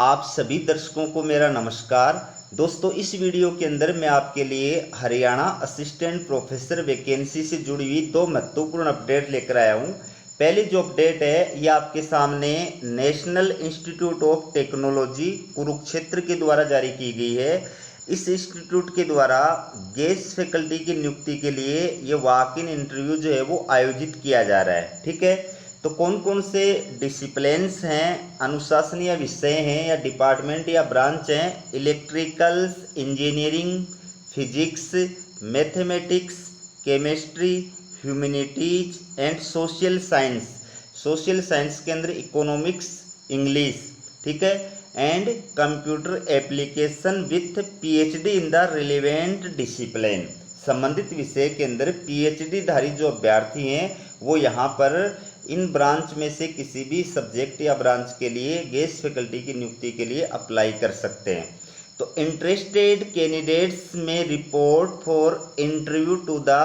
आप सभी दर्शकों को मेरा नमस्कार। दोस्तों, इस वीडियो के अंदर मैं आपके लिए हरियाणा असिस्टेंट प्रोफेसर वैकेंसी से जुड़ी हुई दो महत्वपूर्ण अपडेट लेकर आया हूं। पहली जो अपडेट है ये आपके सामने national institute of technology Kurukshetra के द्वारा जारी की गई है। इस इंस्टीट्यूट के द्वारा गेस्ट फैकल्टी की नियुक्ति के लिए ये वॉक इन इंटरव्यू जो है वो आयोजित किया जा रहा है। ठीक है, तो कौन कौन से डिसिप्लिन्स हैं, अनुशासनीय विषय हैं या डिपार्टमेंट या ब्रांच हैं? Electricals, engineering, physics, mathematics, chemistry, humanities and social science. Social science के अंदर इकोनॉमिक्स, इंग्लिश, ठीक है, and computer application with PhD in the relevant discipline. संबंधित विषय के अंदर पीएचडी धारी जो अभ्यर्थी हैं वो यहाँ पर इन ब्रांच में से किसी भी सब्जेक्ट या ब्रांच के लिए गेस्ट फैकल्टी की नियुक्ति के लिए अप्लाई कर सकते हैं। तो इंटरेस्टेड कैंडिडेट्स में report for interview to the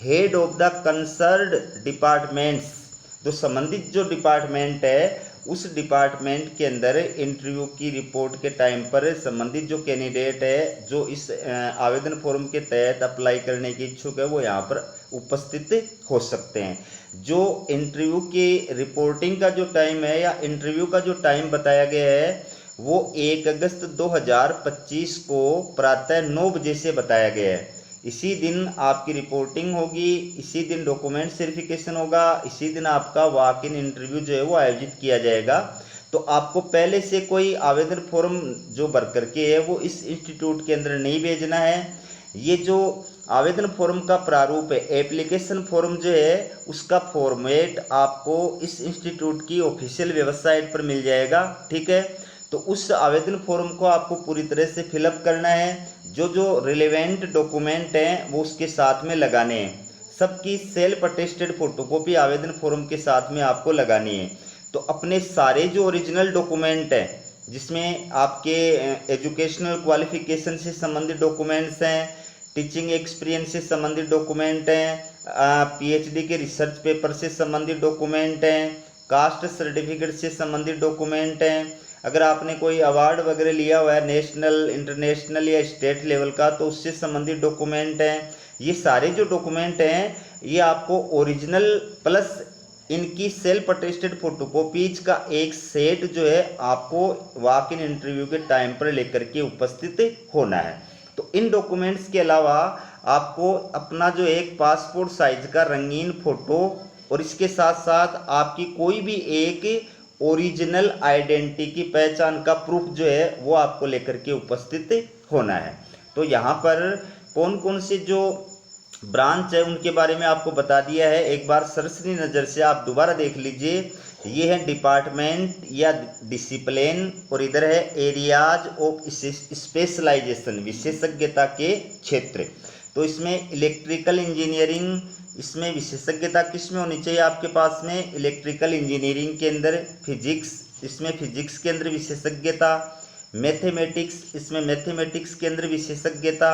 head of the concerned departments. तो संबंधित जो डिपार्टमेंट है उस डिपार्टमेंट के अंदर इंटरव्यू की रिपोर्ट के टाइम पर संबंधित जो कैंडिडेट है जो इस आवेदन फॉर्म के तहत अप्लाई करने की इच्छुक है वो यहाँ पर उपस्थित हो सकते हैं। जो इंटरव्यू की रिपोर्टिंग का जो टाइम है या इंटरव्यू का जो टाइम बताया गया है वो 1 अगस्त 2025 को प्रातः 9 बजे से बताया गया है। इसी दिन आपकी रिपोर्टिंग होगी, इसी दिन डॉक्यूमेंट वेरिफिकेशन होगा, इसी दिन आपका वॉक इन इंटरव्यू जो है वो आयोजित किया जाएगा। तो आपको पहले से कोई आवेदन फॉर्म जो भर करके है वो इस इंस्टीट्यूट के अंदर नहीं भेजना है। ये जो आवेदन फॉर्म का प्रारूप है, एप्लीकेशन फॉर्म जो है उसका फॉर्मेट आपको इस इंस्टीट्यूट की ऑफिशियल वेबसाइट पर मिल जाएगा। ठीक है, तो उस आवेदन फॉर्म को आपको पूरी तरह से फिलअप करना है। जो रिलेवेंट डॉक्यूमेंट हैं वो उसके साथ में लगाने हैं। सबकी सेल्फ अटेस्टेड फोटोकॉपी आवेदन फॉर्म के साथ में आपको लगानी है। तो अपने सारे जो ओरिजिनल डॉक्यूमेंट हैं जिसमें आपके एजुकेशनल क्वालिफिकेशन से संबंधित डॉक्यूमेंट्स हैं, टीचिंग एक्सपीरियंस से संबंधित डॉक्यूमेंट हैं, पीएचडी के रिसर्च पेपर से संबंधित डॉक्यूमेंट हैं, कास्ट सर्टिफिकेट से संबंधित डॉक्यूमेंट हैं, अगर आपने कोई अवार्ड वगैरह लिया हुआ है नेशनल, इंटरनेशनल या स्टेट लेवल का तो उससे संबंधित डॉक्यूमेंट हैं। ये सारे जो डॉक्यूमेंट हैं ये आपको ओरिजिनल प्लस इनकी सेल्फ अटेस्टेड फोटोकॉपीज का एक सेट जो है आपको वॉक इन इंटरव्यू के टाइम पर लेकर के उपस्थित होना है। तो इन डॉक्यूमेंट्स के अलावा आपको अपना जो एक पासपोर्ट साइज का रंगीन फोटो और इसके साथ साथ आपकी कोई भी एक ओरिजिनल आइडेंटिटी की पहचान का प्रूफ जो है वो आपको लेकर के उपस्थित होना है। तो यहाँ पर कौन कौन से जो ब्रांच है उनके बारे में आपको बता दिया है। एक बार सरसरी नज़र से आप दोबारा देख लीजिए। ये है डिपार्टमेंट या डिसिप्लिन और इधर है एरियाज ऑफ स्पेशलाइजेशन, विशेषज्ञता के क्षेत्र। तो इसमें इलेक्ट्रिकल इंजीनियरिंग, इसमें विशेषज्ञता किस में होनी चाहिए आपके पास में? इलेक्ट्रिकल इंजीनियरिंग के अंदर फिजिक्स, इसमें फिजिक्स के अंदर विशेषज्ञता, मैथमेटिक्स, इसमें मैथमेटिक्स के अंदर विशेषज्ञता,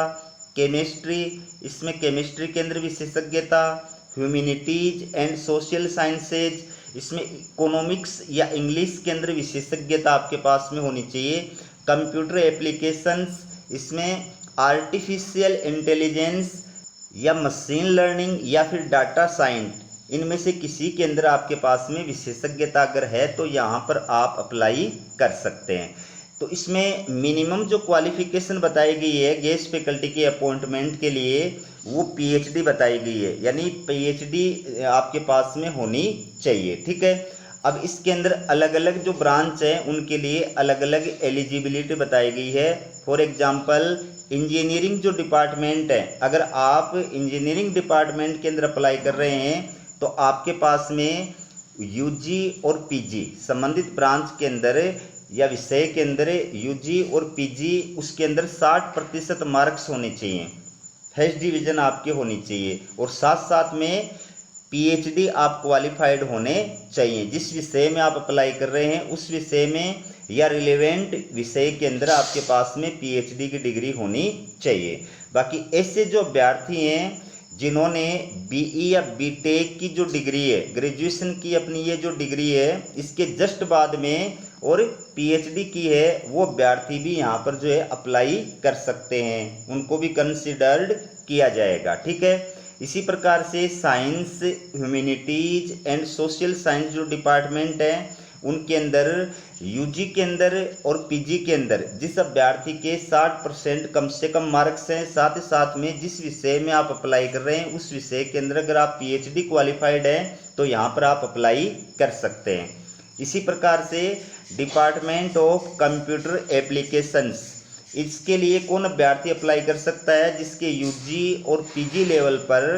केमिस्ट्री, इसमें केमिस्ट्री के अंदर विशेषज्ञता, ह्यूमैनिटीज एंड सोशल साइंसेज, इसमें इकोनॉमिक्स या इंग्लिश के अंदर विशेषज्ञता आपके पास में होनी चाहिए। कंप्यूटर एप्लीकेशंस, इसमें आर्टिफिशियल इंटेलिजेंस या मशीन लर्निंग या फिर डाटा साइंस, इनमें से किसी के अंदर आपके पास में विशेषज्ञता अगर है तो यहाँ पर आप अप्लाई कर सकते हैं। तो इसमें मिनिमम जो क्वालिफिकेशन बताई गई है गेस्ट फैकल्टी के अपॉइंटमेंट के लिए वो पीएचडी बताई गई है, यानी पीएचडी आपके पास में होनी चाहिए। ठीक है, अब इसके अंदर अलग अलग जो ब्रांच है उनके लिए अलग अलग एलिजिबिलिटी बताई गई है। फॉर एग्जांपल इंजीनियरिंग जो डिपार्टमेंट है, अगर आप इंजीनियरिंग डिपार्टमेंट के अंदर अप्लाई कर रहे हैं तो आपके पास में यूजी और पीजी संबंधित ब्रांच के अंदर या विषय के अंदर यूजी और पीजी उसके अंदर 60% मार्क्स होने चाहिए, फर्स्ट डिवीज़न आपके होनी चाहिए और साथ साथ में पीएचडी आप क्वालिफाइड होने चाहिए। जिस विषय में आप अप्लाई कर रहे हैं उस विषय में या रिलेवेंट विषय के अंदर आपके पास में पीएचडी की डिग्री होनी चाहिए। बाकी ऐसे जो अभ्यर्थी हैं जिन्होंने बीई या बीटेक की जो डिग्री है, ग्रेजुएशन की अपनी ये जो डिग्री है, इसके जस्ट बाद में और पीएचडी की है वो अभ्यर्थी भी यहाँ पर जो है अप्लाई कर सकते हैं, उनको भी कंसिडर्ड किया जाएगा। ठीक है, इसी प्रकार से science, humanities and social science जो डिपार्टमेंट है उनके अंदर यूजी के अंदर और पीजी के अंदर जिस अभ्यर्थी के 60% कम से कम मार्क्स हैं, साथ ही साथ में जिस विषय में आप अप्लाई कर रहे हैं उस विषय के अंदर अगर आप पीएचडी क्वालिफाइड हैं तो यहाँ पर आप अप्लाई कर सकते हैं। इसी प्रकार से डिपार्टमेंट ऑफ कंप्यूटर एप्लीकेशंस, इसके लिए कौन अभ्यर्थी अप्लाई कर सकता है? जिसके यूजी और पीजी लेवल पर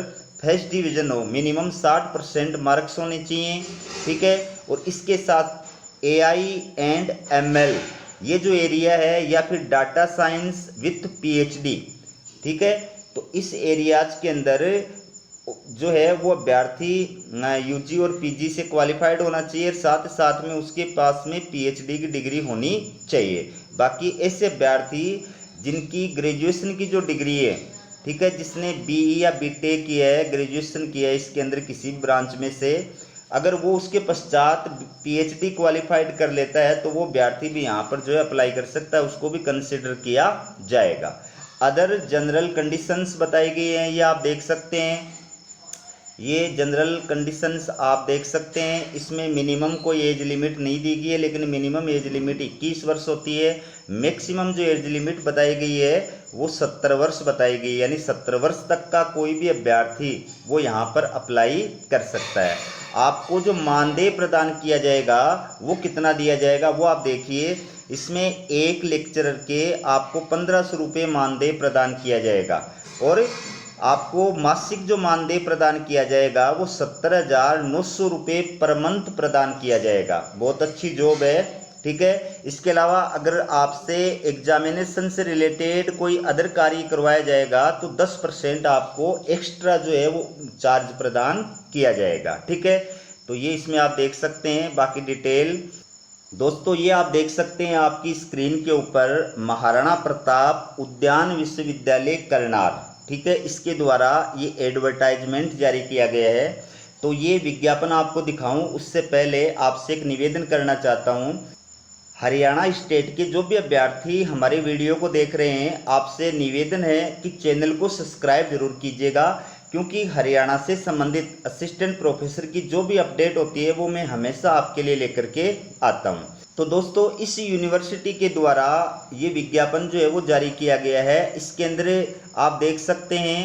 फर्स्ट डिवीजन हो, मिनिमम 60% मार्क्स होने चाहिए। ठीक है, और इसके साथ एआई एंड एमएल ये जो एरिया है या फिर डाटा साइंस विथ पीएचडी, ठीक है, तो इस एरियाज के अंदर जो है वो अभ्यर्थी यूजी और पीजी से क्वालिफाइड होना चाहिए, साथ साथ में उसके पास में पीएचडी की डिग्री होनी चाहिए। बाकी ऐसे अभ्यर्थी जिनकी ग्रेजुएशन की जो डिग्री है, ठीक है, जिसने बीई या बीटेक किया है, ग्रेजुएशन किया है इसके अंदर किसी ब्रांच में से, अगर वो उसके पश्चात पीएचडी क्वालिफाइड कर लेता है तो वो अभ्यर्थी भी यहाँ पर जो है अप्लाई कर सकता है, उसको भी कंसिडर किया जाएगा। अदर जनरल कंडीशंस बताई गई हैं, ये आप देख सकते हैं, ये जनरल कंडीशंस आप देख सकते हैं। इसमें मिनिमम कोई एज लिमिट नहीं दी गई है, लेकिन मिनिमम एज लिमिट 21 वर्ष होती है। मैक्सिमम जो एज लिमिट बताई गई है वो 70 वर्ष बताई गई है, यानी 70 वर्ष तक का कोई भी अभ्यर्थी वो यहाँ पर अप्लाई कर सकता है। आपको जो मानदेय प्रदान किया जाएगा वो कितना दिया जाएगा वो आप देखिए, इसमें एक लेक्चरर के आपको 1500 रुपये मानदेय प्रदान किया जाएगा और आपको मासिक जो मानदेय प्रदान किया जाएगा वो 17,900 रुपये पर मंथ प्रदान किया जाएगा। बहुत अच्छी जॉब है। ठीक है, इसके अलावा अगर आपसे एग्जामिनेशन से रिलेटेड कोई अदर कार्य करवाया जाएगा तो 10% आपको एक्स्ट्रा जो है वो चार्ज प्रदान किया जाएगा। ठीक है, तो ये इसमें आप देख सकते हैं। बाकी डिटेल दोस्तों ये आप देख सकते हैं आपकी स्क्रीन के ऊपर, महाराणा प्रताप उद्यान विश्वविद्यालय करनाल, ठीक है, इसके द्वारा ये एडवर्टाइजमेंट जारी किया गया है। तो ये विज्ञापन आपको दिखाऊं उससे पहले आपसे एक निवेदन करना चाहता हूं। हरियाणा स्टेट के जो भी अभ्यर्थी हमारे वीडियो को देख रहे हैं, आपसे निवेदन है कि चैनल को सब्सक्राइब जरूर कीजिएगा, क्योंकि हरियाणा से संबंधित असिस्टेंट प्रोफेसर की जो भी अपडेट होती है वो मैं हमेशा आपके लिए लेकर के आता हूँ। तो दोस्तों इस यूनिवर्सिटी के द्वारा ये विज्ञापन जो है वो जारी किया गया है। इसके अंदर आप देख सकते हैं,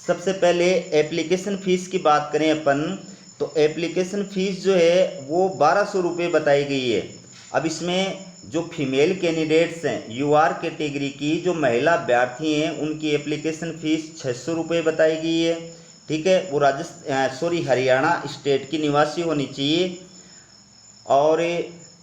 सबसे पहले एप्लीकेशन फ़ीस की बात करें अपन, तो एप्लीकेशन फ़ीस जो है वो 1200 रुपये बताई गई है। अब इसमें जो फीमेल कैंडिडेट्स हैं, यूआर कैटेगरी की जो महिला अभ्यर्थी हैं, उनकी एप्लीकेशन फ़ीस 600 रुपये बताई गई है। ठीक है, वो हरियाणा स्टेट की निवासी होनी चाहिए। और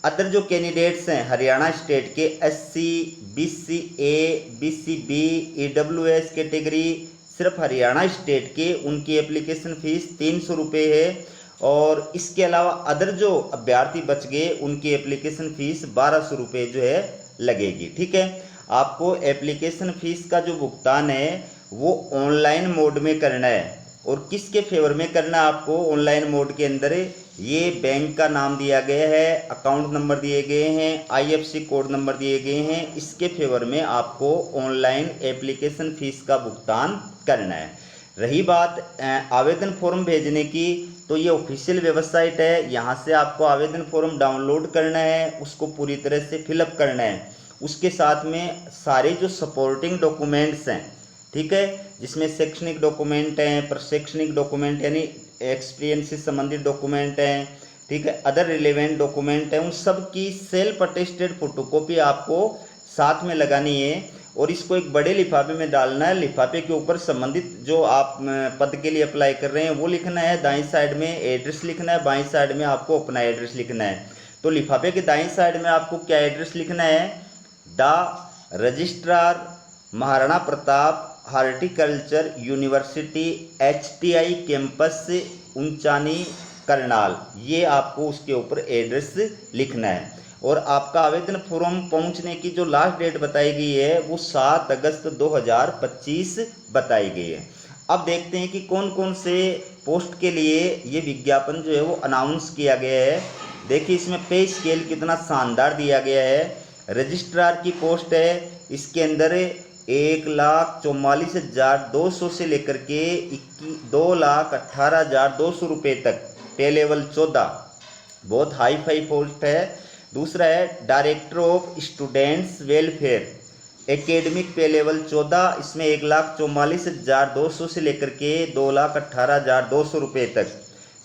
अदर जो कैंडिडेट्स हैं हरियाणा स्टेट के एससी, बीसी ए, बीसी बी, ईडब्ल्यूएस कैटेगरी, सिर्फ हरियाणा स्टेट के, उनकी एप्लीकेशन फ़ीस 300 रुपये है। और इसके अलावा अदर जो अभ्यर्थी बच गए उनकी एप्लीकेशन फ़ीस 1200 रुपये जो है लगेगी। ठीक है, आपको एप्लीकेशन फ़ीस का जो भुगतान है वो ऑनलाइन मोड में करना है। और किसके फेवर में करना है आपको ऑनलाइन मोड के अंदर? ये बैंक का नाम दिया गया है, अकाउंट नंबर दिए गए हैं, आईएफएससी कोड नंबर दिए गए हैं, इसके फेवर में आपको ऑनलाइन एप्लीकेशन फ़ीस का भुगतान करना है। रही बात आवेदन फॉर्म भेजने की, तो ये ऑफिशियल वेबसाइट है, यहाँ से आपको आवेदन फॉर्म डाउनलोड करना है, उसको पूरी तरह से फिलअप करना है। उसके साथ में सारे जो सपोर्टिंग डॉक्यूमेंट्स हैं, ठीक है, जिसमें शैक्षणिक डॉक्यूमेंट हैं, प्रशैक्षणिक डॉक्यूमेंट यानी एक्सपीरियंस से संबंधित डॉक्यूमेंट हैं, ठीक है, अदर रिलेवेंट डॉक्यूमेंट हैं, उन सब की सेल्फ अटेस्टेड फोटोकॉपी आपको साथ में लगानी है और इसको एक बड़े लिफाफे में डालना है। लिफाफे के ऊपर संबंधित जो आप पद के लिए अप्लाई कर रहे हैं वो लिखना है, दाईं साइड में एड्रेस लिखना है, बाईं साइड में आपको अपना एड्रेस लिखना है। तो लिफाफे के दाईं साइड में आपको क्या एड्रेस लिखना है? The registrar Maharana Pratap horticulture university HTI campus Uchani Karnal, ये आपको उसके ऊपर एड्रेस लिखना है। और आपका आवेदन फॉर्म पहुंचने की जो लास्ट डेट बताई गई है वो 7 अगस्त 2025 बताई गई है। अब देखते हैं कि कौन कौन से पोस्ट के लिए ये विज्ञापन जो है वो अनाउंस किया गया है। देखिए इसमें पे स्केल कितना शानदार दिया गया है। रजिस्ट्रार की पोस्ट है, इसके अंदर 1,44,200 से लेकर के 2,18,200 रुपये तक, पे लेवल 14, बहुत हाई फाई पोस्ट है। दूसरा है director of students welfare, academic पे लेवल 14, इसमें 1,44,200 से लेकर के 2,18,200 रुपये तक।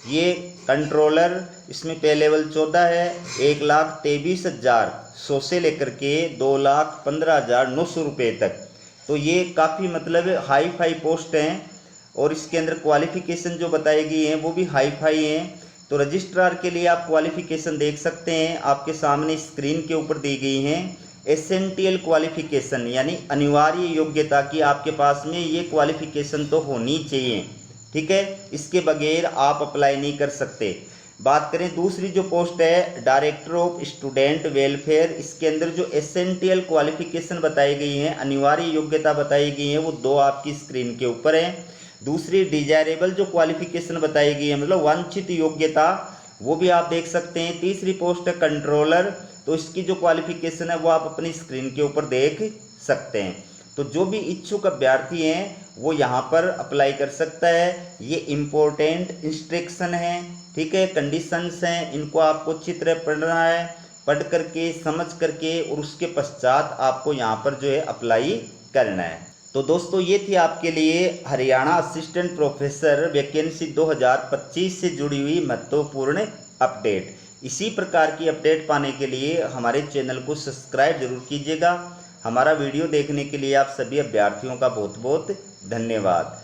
ये कंट्रोलर, इसमें पे लेवल 14 है, 1,23,100 से लेकर के 2,15,900 रुपये तक। तो ये काफ़ी मतलब हाई फाई पोस्ट हैं और इसके अंदर क्वालिफ़िकेशन जो बताई गई हैं वो भी हाई फाई हैं। तो रजिस्ट्रार के लिए आप क्वालिफ़िकेशन देख सकते हैं, आपके सामने स्क्रीन के ऊपर दी गई हैं। एसेंशियल क्वालिफ़िकेशन यानी अनिवार्य योग्यता की आपके पास में ये क्वालिफ़िकेशन तो होनी चाहिए, ठीक है, इसके बगैर आप अप्लाई नहीं कर सकते। बात करें दूसरी जो पोस्ट है डायरेक्टर ऑफ स्टूडेंट वेलफेयर, इसके अंदर जो एसेंशियल क्वालिफ़िकेशन बताई गई हैं, अनिवार्य योग्यता बताई गई हैं, वो दो आपकी स्क्रीन के ऊपर है। दूसरी डिजायरेबल जो क्वालिफ़िकेशन बताई गई है, मतलब वांछित योग्यता, वो भी आप देख सकते हैं। तीसरी पोस्ट है कंट्रोलर, तो इसकी जो क्वालिफ़िकेशन है वो आप अपनी स्क्रीन के ऊपर देख सकते हैं। तो जो भी इच्छुक अभ्यर्थी हैं वो यहाँ पर अप्लाई कर सकता है। ये इम्पोर्टेंट इंस्ट्रक्शन है, ठीक है, कंडीशंस हैं, इनको आपको अच्छी तरह पढ़ना है, पढ़ करके समझ करके और उसके पश्चात आपको यहाँ पर जो है अप्लाई करना है। तो दोस्तों ये थी आपके लिए हरियाणा असिस्टेंट प्रोफेसर वैकेंसी 2025 से जुड़ी हुई महत्वपूर्ण अपडेट। इसी प्रकार की अपडेट पाने के लिए हमारे चैनल को सब्सक्राइब जरूर कीजिएगा। हमारा वीडियो देखने के लिए आप सभी अभ्यर्थियों का बहुत बहुत धन्यवाद।